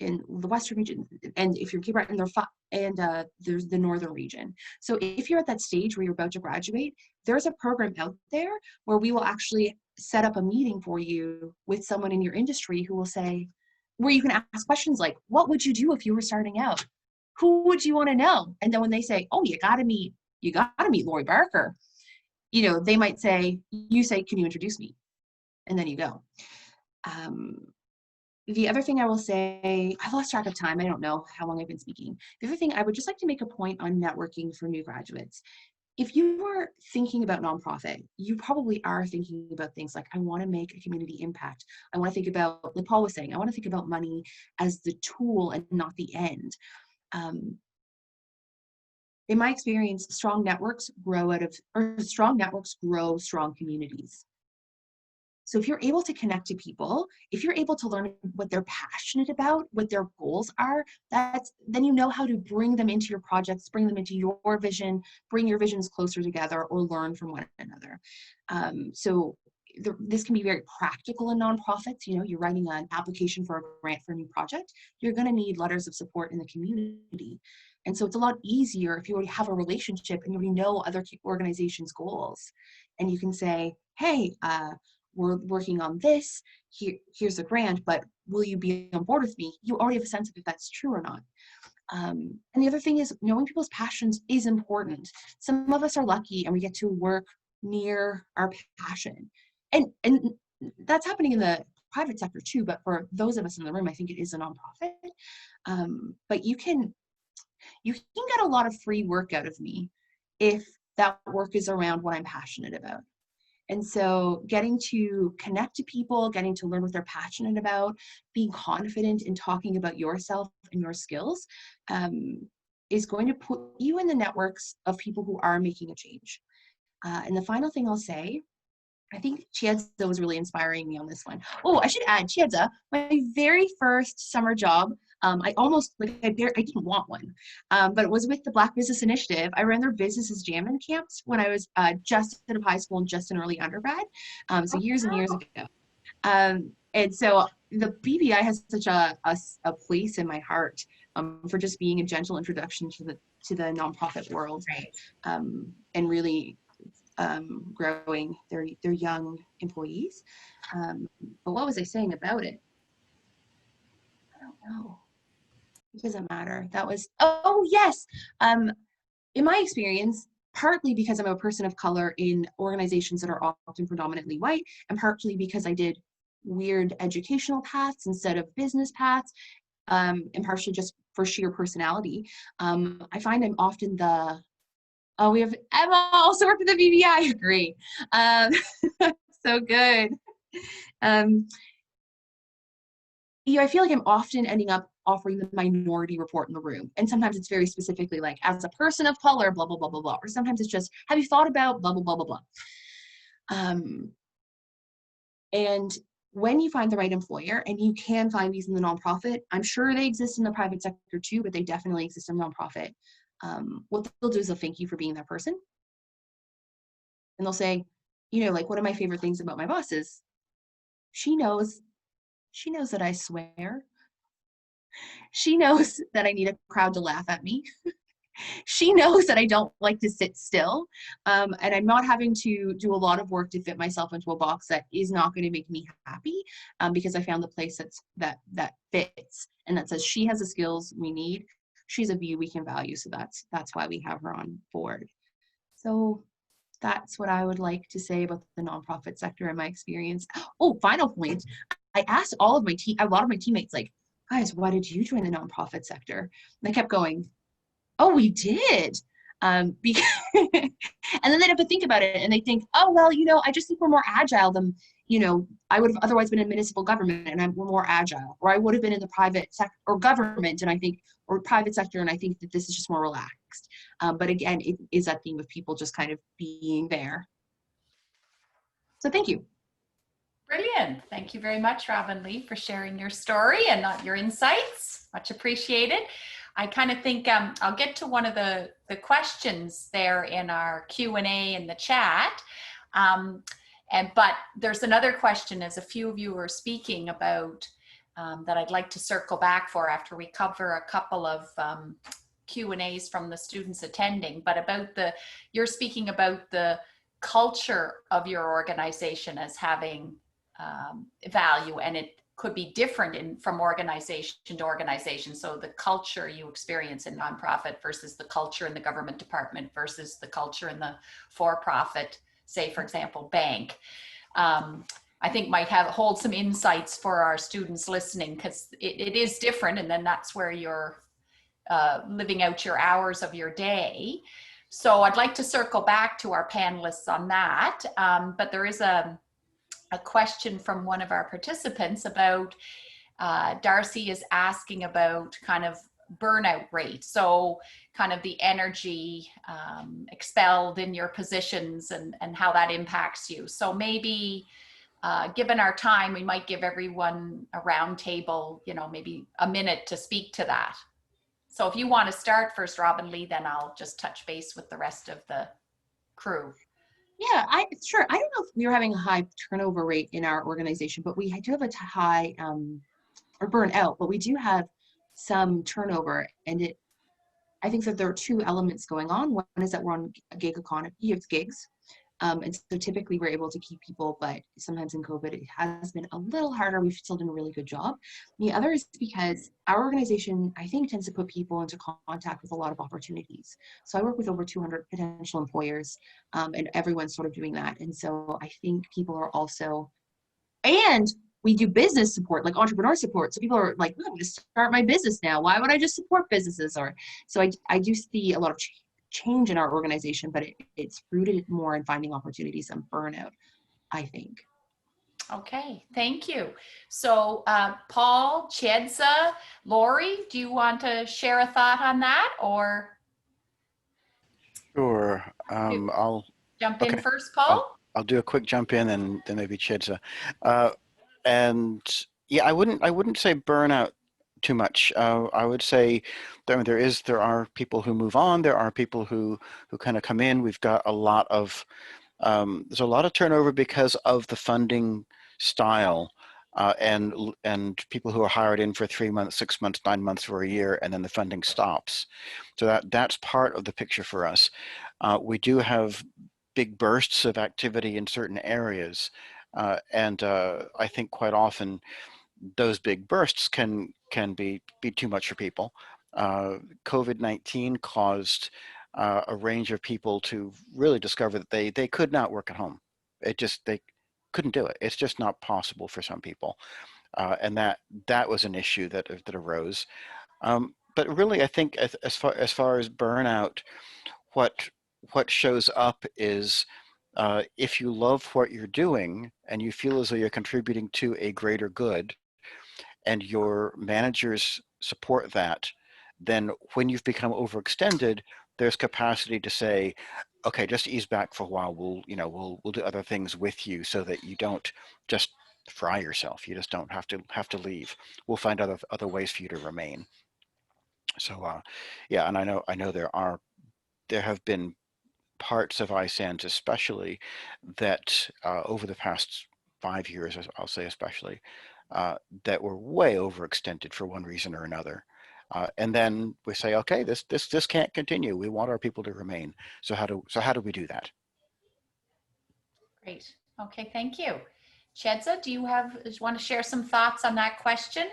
the Western region, and if you're in Cape Breton, there's the Northern region. So if you're at that stage where you're about to graduate, there's a program out there where we will actually set up a meeting for you with someone in your industry who will say, where you can ask questions like, what would you do if you were starting out? Who would you want to know? And then when they say, oh, you gotta meet Laurie Barker, you know, they might say, can you introduce me? And then you go. The other thing I will say, I lost track of time. I don't know how long I've been speaking. The other thing I would just like to make a point on networking for new graduates. If you are thinking about nonprofit, you probably are thinking about things like, I want to make a community impact. I want to think about, like Paul was saying, I want to think about money as the tool and not the end. In my experience, strong networks grow strong communities. So if you're able to connect to people, if you're able to learn what they're passionate about, what their goals are, then you know how to bring them into your projects, bring them into your vision, bring your visions closer together, or learn from one another. So this can be very practical in nonprofits. You know, you're writing an application for a grant for a new project. You're going to need letters of support in the community. And so it's a lot easier if you already have a relationship and you already know other organizations' goals. And you can say, hey, we're working on this. Here's a grant, but will you be on board with me? You already have a sense of if that's true or not. And the other thing is knowing people's passions is important. Some of us are lucky and we get to work near our passion. And that's happening in the private sector too, but for those of us in the room, I think it is a nonprofit. But you can get a lot of free work out of me if that work is around what I'm passionate about. And so getting to connect to people, getting to learn what they're passionate about, being confident in talking about yourself and your skills is going to put you in the networks of people who are making a change. And the final thing I'll say, I think Chieza was really inspiring me on this one. Oh, I should add, Chieza, my very first summer job, I almost, I didn't want one, but it was with the Black Business Initiative. I ran their businesses jam-in camps when I was just out of high school and just an early undergrad, so years and years ago. And so the BBI has such a place in my heart for just being a gentle introduction to the nonprofit world, right. And really growing their young employees. But what was I saying about it? I don't know. It doesn't matter. That was, oh yes. In my experience, partly because I'm a person of color in organizations that are often predominantly white, and partly because I did weird educational paths instead of business paths, and partially just for sheer personality, I find I'm often we have Emma also worked at the BBI. Great. So good. I feel like I'm often ending up offering the minority report in the room. And sometimes it's very specifically like, as a person of color, blah, blah, blah, blah, blah. Or sometimes it's just, have you thought about blah, blah, blah, blah, blah. And when you find the right employer, and you can find these in the nonprofit, I'm sure they exist in the private sector too, but they definitely exist in nonprofit. What they'll do is they'll thank you for being that person. And they'll say, you know, like, one of my favorite things about my boss is she knows that I swear. She knows that I need a crowd to laugh at me. She knows that I don't like to sit still. And I'm not having to do a lot of work to fit myself into a box that is not going to make me happy, because I found the place that fits and that says she has the skills we need. She's a view we can value. So that's why we have her on board. So that's what I would like to say about the nonprofit sector in my experience. Oh, final point. I asked a lot of my teammates, like, guys, why did you join the nonprofit sector? And they kept going, oh, we did. And then they'd have to think about it and they think, oh, well, you know, I just think we're more agile than, you know, I would have otherwise been in municipal government and we're more agile, or I would have been in the private sector or government and I think, or private sector, and I think that this is just more relaxed. But again, it is that theme of people just kind of being there. So thank you. Brilliant. Thank you very much, Robin Lee, for sharing your story and your insights. Much appreciated. I kind of think I'll get to one of the questions there in our Q&A in the chat. But there's another question, as a few of you are speaking about, that I'd like to circle back for after we cover a couple of Q&As from the students attending, but about you're speaking about the culture of your organization as having value, and it could be different from organization to organization. So the culture you experience in nonprofit versus the culture in the government department versus the culture in the for-profit, say, for example, bank. I think might hold some insights for our students listening, because it is different, and then that's where you're living out your hours of your day. So I'd like to circle back to our panelists on that, but there is a question from one of our participants about, Darcy is asking about kind of burnout rate. So kind of the energy expelled in your positions and how that impacts you. So maybe given our time, we might give everyone a round table, you know, maybe a minute to speak to that. So if you want to start first, Robin Lee, then I'll just touch base with the rest of the crew. Yeah, sure. I don't know if we were having a high turnover rate in our organization, but we do have a high or burnout, but we do have some turnover, and I think that there are two elements going on. One is that we're on a gig economy, it's gigs. And so typically we're able to keep people, but sometimes in COVID, it has been a little harder. We've still done a really good job. The other is because our organization, I think, tends to put people into contact with a lot of opportunities. So I work with over 200 potential employers, and everyone's sort of doing that. And so I think people are also, and we do business support, like entrepreneur support. So people are like, oh, I'm going to start my business now. Why would I just support businesses? Or so I do see a lot of change in our organization, but it's rooted more in finding opportunities and burnout, I think. Okay, thank you. So Paul, Chieza, Laurie, do you want to share a thought on that, or Sure. I'll jump in okay. first, Paul? I'll do a quick jump in, and then maybe Chieza. And yeah, I wouldn't say burnout too much. I would say there are people who move on. There are people who kind of come in. We've got a lot of there's a lot of turnover because of the funding style. And people who are hired in for 3 months, 6 months, 9 months, or a year, and then the funding stops. So that's part of the picture for us. We do have big bursts of activity in certain areas, and I think quite often those big bursts can be too much for people. COVID-19 caused a range of people to really discover that they could not work at home. They couldn't do it. It's just not possible for some people, and that was an issue that arose. But really, I think as far as burnout, what shows up is if you love what you're doing and you feel as though you're contributing to a greater good, and your managers support that, then when you've become overextended, there's capacity to say, okay, just ease back for a while. We'll do other things with you so that you don't just fry yourself. You just don't have to leave. We'll find other ways for you to remain. So yeah, and I know there have been parts of iSANS especially that over the past 5 years, I'll say especially, that were way overextended for one reason or another. And then we say, okay, this can't continue. We want our people to remain. So how do we do that? Great. Okay, thank you. Chieza, do you want to share some thoughts on that question?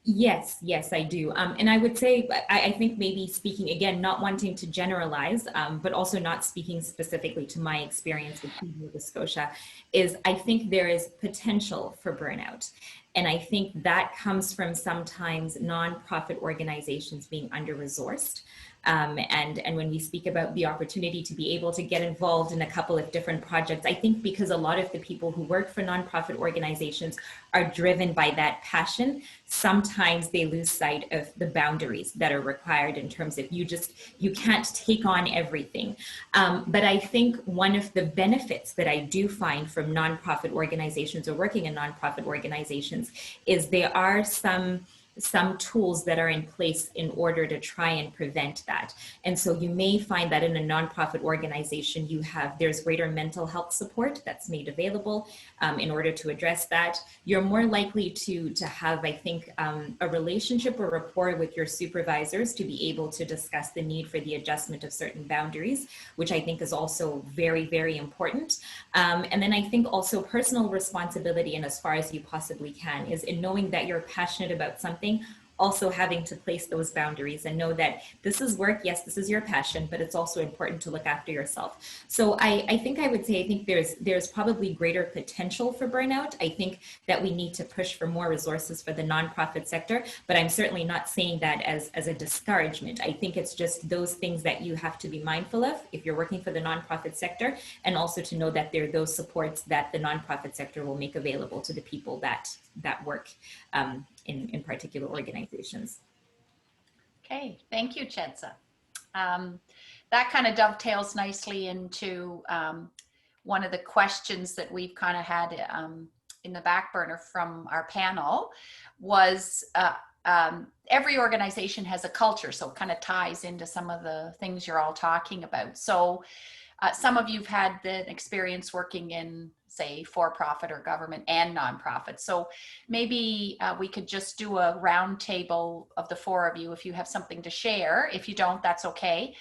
Yes, I do. And I would say, I think maybe speaking again, not wanting to generalize, but also not speaking specifically to my experience with Nova Scotia, is I think there is potential for burnout. And I think that comes from sometimes nonprofit organizations being under-resourced. And when we speak about the opportunity to be able to get involved in a couple of different projects, I think because a lot of the people who work for nonprofit organizations are driven by that passion, sometimes they lose sight of the boundaries that are required in terms of you can't take on everything. But I think one of the benefits that I do find from nonprofit organizations or working in nonprofit organizations is there are some tools that are in place in order to try and prevent that. And so you may find that in a nonprofit organization, there's greater mental health support that's made available in order to address that. You're more likely to have, I think, a relationship or rapport with your supervisors to be able to discuss the need for the adjustment of certain boundaries, which I think is also very, very important. And then I think also personal responsibility, and as far as you possibly can, is in knowing that you're passionate about something, also having to place those boundaries and know that this is work. Yes, this is your passion, but it's also important to look after yourself. So I think I would say, I think there's probably greater potential for burnout. I think that we need to push for more resources for the nonprofit sector, but I'm certainly not saying that as a discouragement. I think it's just those things that you have to be mindful of if you're working for the nonprofit sector, and also to know that there are those supports that the nonprofit sector will make available to the people that work in particular organizations. Okay, thank you, Chieza. That kind of dovetails nicely into one of the questions that we've kind of had in the back burner from our panel was every organization has a culture, so it kind of ties into some of the things you're all talking about. So some of you've had the experience working in, say, for-profit or government and nonprofit. So maybe we could just do a round table of the four of you if you have something to share. If you don't, that's okay.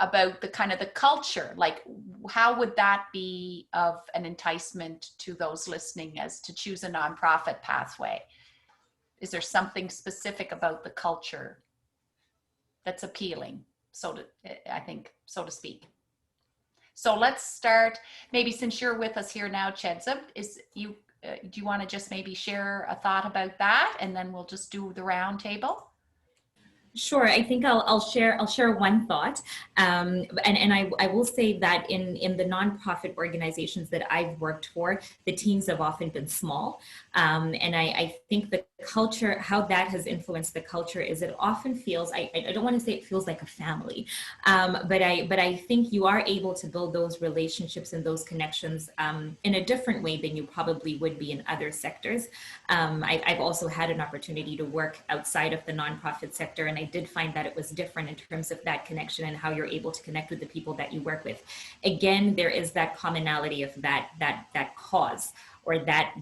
About the kind of the culture, like how would that be of an enticement to those listening as to choose a nonprofit pathway? Is there something specific about the culture that's appealing, I think, so to speak? So let's start, maybe since you're with us here now, Chieza, do you want to just maybe share a thought about that, and then we'll just do the round table? Sure. I think I'll share one thought, and I will say that in the nonprofit organizations that I've worked for, the teams have often been small, and I think the culture, how that has influenced the culture, is it often feels, I don't want to say it feels like a family, but I think you are able to build those relationships and those connections in a different way than you probably would be in other sectors. I've also had an opportunity to work outside of the nonprofit sector, and I did find that it was different in terms of that connection and how you're able to connect with the people that you work with. Again, there is that commonality of that cause, or that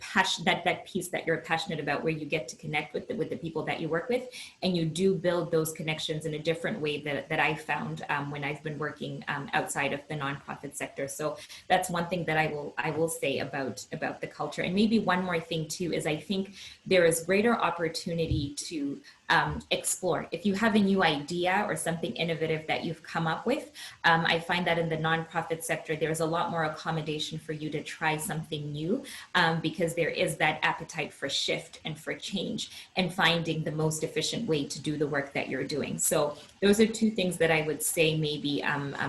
passion, that piece that you're passionate about, where you get to connect with the people that you work with, and you do build those connections in a different way that I found when I've been working outside of the nonprofit sector. So that's one thing that I will say about the culture. And maybe one more thing too is I think there is greater opportunity to explore. If you have a new idea or something innovative that you've come up with, I find that in the nonprofit sector, there's a lot more accommodation for you to try something new, because there is that appetite for shift and for change and finding the most efficient way to do the work that you're doing. So those are two things that I would say maybe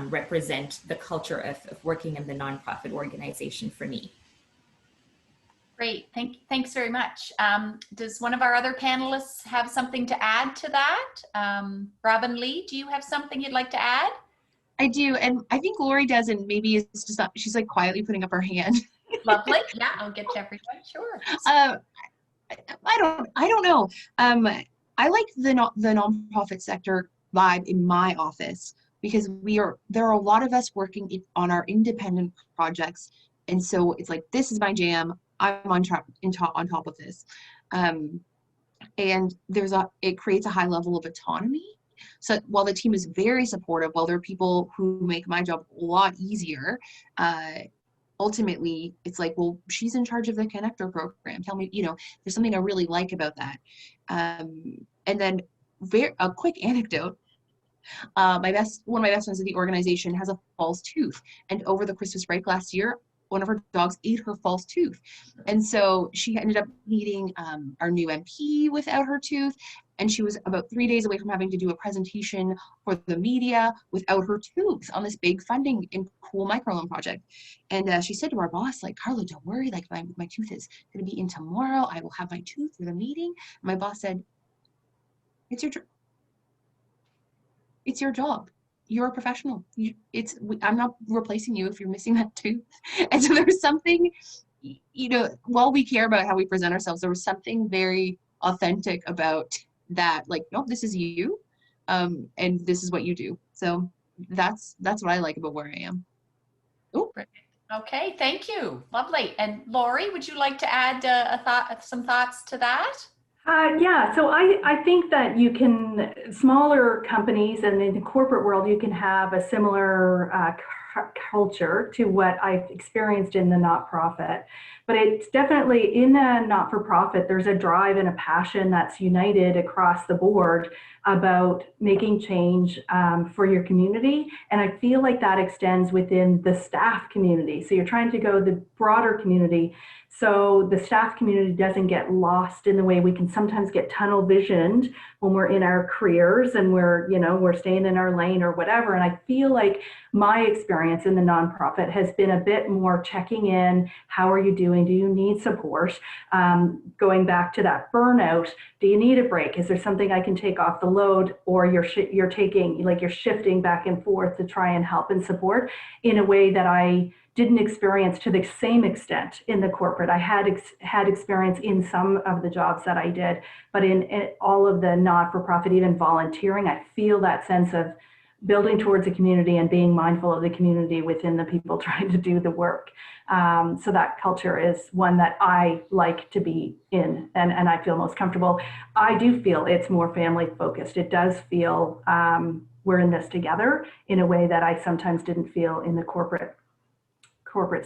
represent the culture of working in the nonprofit organization for me. Great, thanks very much. Does one of our other panelists have something to add to that? Robin Lee, do you have something you'd like to add? I do, and I think Laurie does, and maybe it's just not, she's like quietly putting up her hand. Lovely, yeah, I'll get to everyone, sure. I don't know. I like the nonprofit sector vibe in my office, because there are a lot of us working on our independent projects, and so it's like, this is my jam. I'm on top of this, and it creates a high level of autonomy. So while the team is very supportive, while there are people who make my job a lot easier, ultimately it's like, well, she's in charge of the connector program. Tell me, there's something I really like about that. And then a quick anecdote. One of my best friends in the organization has a false tooth, and over the Christmas break last year, one of her dogs ate her false tooth. And so she ended up meeting our new MP without her tooth. And she was about 3 days away from having to do a presentation for the media without her tooth on this big funding and cool microloan project. And she said to our boss, like, Carla, don't worry, like my tooth is going to be in tomorrow. I will have my tooth for the meeting. And my boss said, it's your job. You're a professional. I'm not replacing you if you're missing that tooth. And so there's something, while we care about how we present ourselves, there was something very authentic about that. Like, no, this is you, and this is what you do. So that's what I like about where I am. Oh, okay, thank you, lovely. And Laurie, would you like to add some thoughts to that? Yeah, so I think that smaller companies and in the corporate world, you can have a similar culture to what I've experienced in the not-for-profit. But it's definitely in a not-for-profit, there's a drive and a passion that's united across the board about making change for your community. And I feel like that extends within the staff community. So you're trying to go the broader community, so the staff community doesn't get lost in the way we can sometimes get tunnel visioned when we're in our careers and we're staying in our lane or whatever. And I feel like my experience in the nonprofit has been a bit more checking in. How are you doing? Do you need support? Going back to that burnout, do you need a break? Is there something I can take off the load? Or you're shifting back and forth to try and help and support in a way that I didn't experience to the same extent in the corporate. I had experience in some of the jobs that I did, but in all of the not-for-profit, even volunteering, I feel that sense of building towards a community and being mindful of the community within the people trying to do the work. So that culture is one that I like to be in, and I feel most comfortable. I do feel it's more family focused. It does feel we're in this together in a way that I sometimes didn't feel in the corporate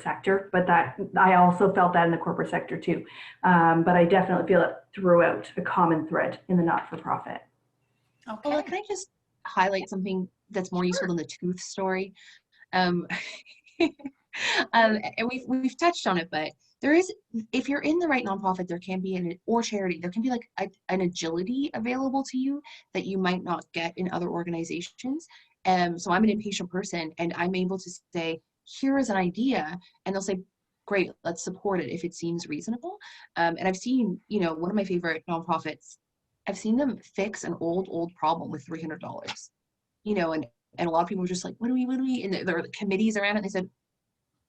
sector, but that I also felt that in the corporate sector too. But I definitely feel it throughout, a common thread in the not-for-profit. Okay. Paula, can I just highlight something that's more useful than the tooth story? And we've touched on it, but there is, if you're in the right nonprofit, there can be or charity, there can be like an agility available to you that you might not get in other organizations. So I'm an impatient person, and I'm able to say, here is an idea, and they'll say, great, let's support it if it seems reasonable. And I've seen, one of my favorite nonprofits, I've seen them fix an old problem with $300, and a lot of people were just like, what do we, and there are committees around it, and they said,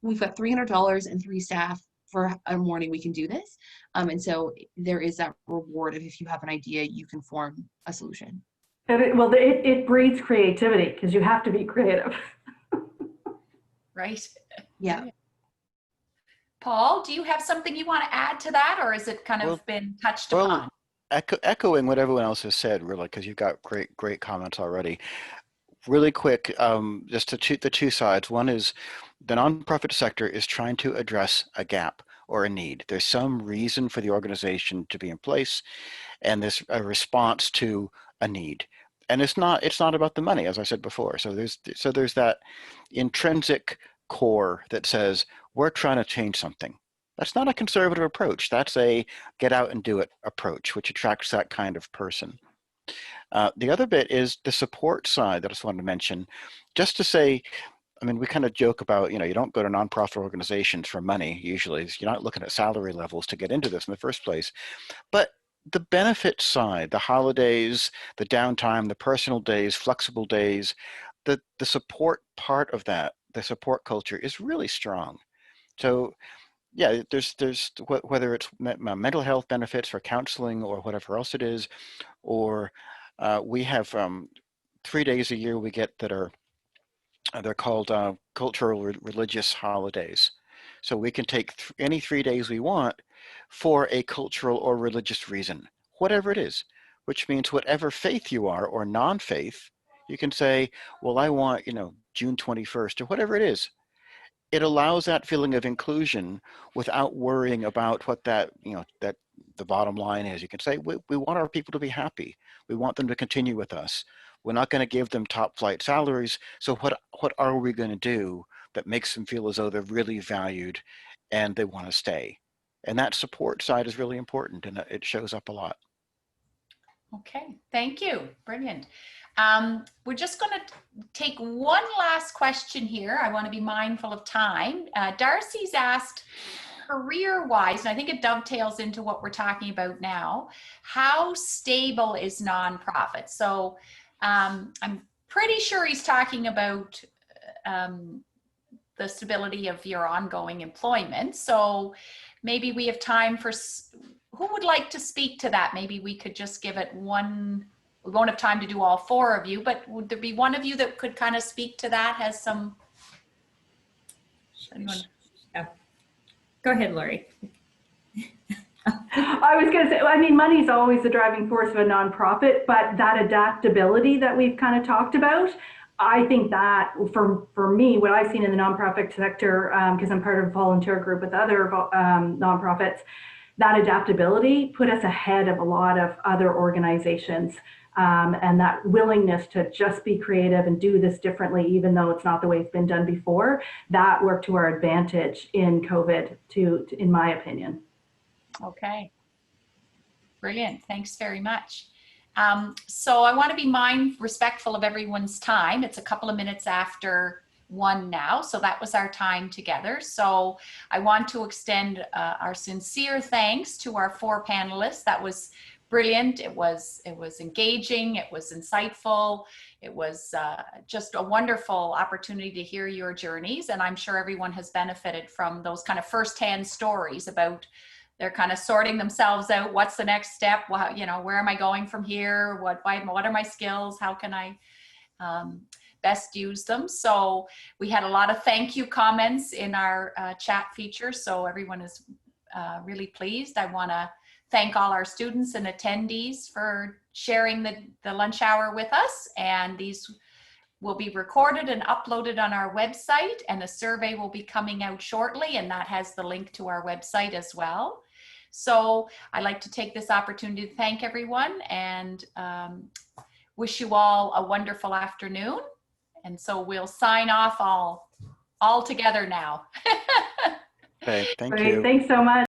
we've got $300 and 3 staff for a morning, we can do this. And so there is that reward of, if you have an idea, you can form a solution. It breeds creativity, because you have to be creative. Right. Yeah. Paul, do you have something you want to add to that, or has it kind of been touched upon? Echoing what everyone else has said, really, because you've got great comments already. Really quick, just to the two sides. One is the nonprofit sector is trying to address a gap or a need. There's some reason for the organization to be in place, and there's a response to a need. And it's not about the money, as I said before. So there's that intrinsic core that says we're trying to change something. That's not a conservative approach. That's a get out and do it approach, which attracts that kind of person. The other bit is the support side that I just wanted to mention, just to say, I mean, we kind of joke about, you don't go to nonprofit organizations for money, usually. You're not looking at salary levels to get into this in the first place. But the benefit side, the holidays, the downtime, the personal days, flexible days, the support part of that, the support culture is really strong. So yeah, there's whether it's mental health benefits for counseling or whatever else it is, or we have 3 days a year we get that are they're called cultural religious holidays. So we can take any 3 days we want for a cultural or religious reason, whatever it is, which means whatever faith you are or non-faith, you can say, well, I want, June 21st or whatever it is. It allows that feeling of inclusion without worrying about what that the bottom line is. You can say, we want our people to be happy. We want them to continue with us. We're not going to give them top flight salaries. So what are we going to do that makes them feel as though they're really valued and they want to stay? And that support side is really important, and it shows up a lot. Okay, thank you. Brilliant. We're just going to take one last question here. I want to be mindful of time. Darcy's asked, career-wise, and I think it dovetails into what we're talking about now, how stable is nonprofit? So I'm pretty sure he's talking about the stability of your ongoing employment. So maybe we have time for, who would like to speak to that? Maybe we could just give it one. We won't have time to do all 4 of you, but would there be one of you that could kind of speak to that? Has some? Yeah. Go ahead, Laurie. I was going to say, money's always the driving force of a nonprofit, but that adaptability that we've kind of talked about, I think that for me, what I've seen in the nonprofit sector, because I'm part of a volunteer group with other nonprofits, that adaptability put us ahead of a lot of other organizations. And that willingness to just be creative and do this differently, even though it's not the way it's been done before, that worked to our advantage in COVID, in my opinion. Okay. Brilliant. Thanks very much. So I want to be respectful of everyone's time. It's a couple of minutes after 1 now. So that was our time together. So I want to extend our sincere thanks to our 4 panelists. That was brilliant. It was engaging. It was insightful. It was just a wonderful opportunity to hear your journeys. And I'm sure everyone has benefited from those kind of firsthand stories about they're kind of sorting themselves out. What's the next step? Well, where am I going from here? What are my skills? How can I? best use them. So we had a lot of thank you comments in our chat feature, so everyone is really pleased. I want to thank all our students and attendees for sharing the lunch hour with us, and these will be recorded and uploaded on our website, and a survey will be coming out shortly, and that has the link to our website as well. So I'd like to take this opportunity to thank everyone and wish you all a wonderful afternoon. And so we'll sign off all together now. Okay, thank Great. you. Thanks so much.